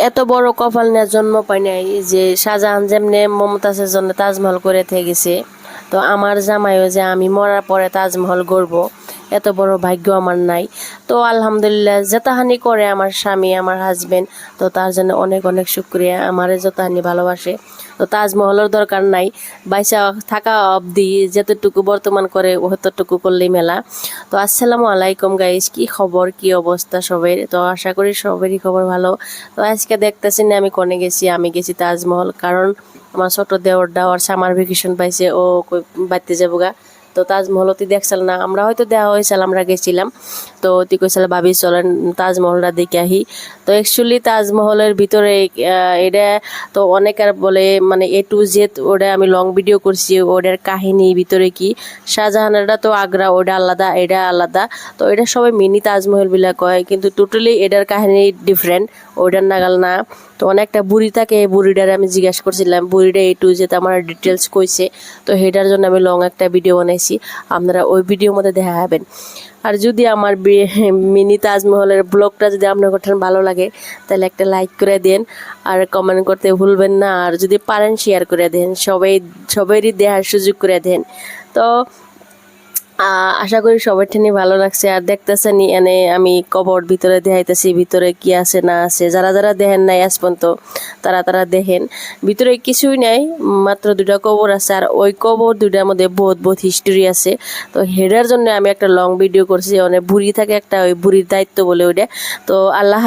এত বড় কপাল নিয়ে জন্ম পাই নাই যে শাহজাহান যেমনে মমতাজের জন্য তাজমহল করে গেছে, তো আমার জামাইও যে আমি মরার পরে তাজমহল গড়ব, এত বড় ভাগ্য আমার নাই। তো আলহামদুলিল্লাহ যেতাহানি করে আমার স্বামী, আমার হাজবেন্ড, তো তার জন্য অনেক অনেক শুক্রিয়া। আমারে যতহানি ভালোবাসে, তো তাজমহলের দরকার নাই, বাইসা থাকা অবধি যতটুকু বর্তমান করে অতটুকু করলেই মেলা। তো আসসালামু আলাইকুম গাইস, কি খবর, কি অবস্থা সবের? তো আশা করি সবেরই খবর ভালো। তো আজকে দেখতেছি না আমি কোনে গেছি, আমি গেছি তাজমহল, কারণ আমার ছোট দেওরটা ওর সামার ভ্যাকেশন পাইছে, ও বাড়তে যাবো গা। তো তাজমহল তুই দেখছিল না, আমরা হয়তো দেওয়া হয়েছিল, আমরা গেছিলাম। তো তুই কইছিল ভাবি চলেন তাজমহলটা দেখে আহি। তো অ্যাকচুয়ালি তাজমহলের ভিতরে এটা তো অনেকের বলে মানে A to Z, ওটা আমি লং ভিডিও করছি, ওটার কাহিনী ভিতরে কি। শাহজাহানেরটা তো আগ্রা, ওটা আলাদা, এটা আলাদা। তো এটা সবাই মিনি তাজমহল বিলা কয়, কিন্তু টোটালি এটার কাহিনী ডিফারেন্ট, ওইটার নাগাল না। তো অনেকটা বুড়ি থাকে, বুড়িটার আমি জিজ্ঞাসা করছিলাম, বুড়িটা A to Z আমার ডিটেলস কইছে। তো সেটার জন্য আমি লং একটা ভিডিও বানাইছি, আপনারা ওই ভিডিওর মধ্যে দেখা হবেন। আর যদি আমার মিনি তাজমহলের ব্লগটা যদি আপনার কথা ভালো লাগে, তাহলে একটা লাইক করে দেন, আর কমেন্ট করতে ভুলবেন না, আর যদি পারেন শেয়ার করে দেন, সবাইরই দেখার সুযোগ করে দেন। তো আশা করি সবার ঠানি ভালো লাগছে। আর দেখতেছেন এনে আমি কবর ভিতরে দেখাইতেছি, ভিতরে কি আছে না আছে, যারা যারা দেখেন নাই আজ পর্যন্ত তারা দেখেন। ভিতরে কিছুই নাই, মাত্র 2টা কবর আছে, আর ওই কবর 2টার মধ্যে বহুত বহুত হিস্টোরি আছে। তো হেডার জন্য আমি একটা লং ভিডিও করছি, অনেক বুড়ি থাকে একটা, ওই বুড়ির দায়িত্ব বলে ওইটা। তো আল্লাহ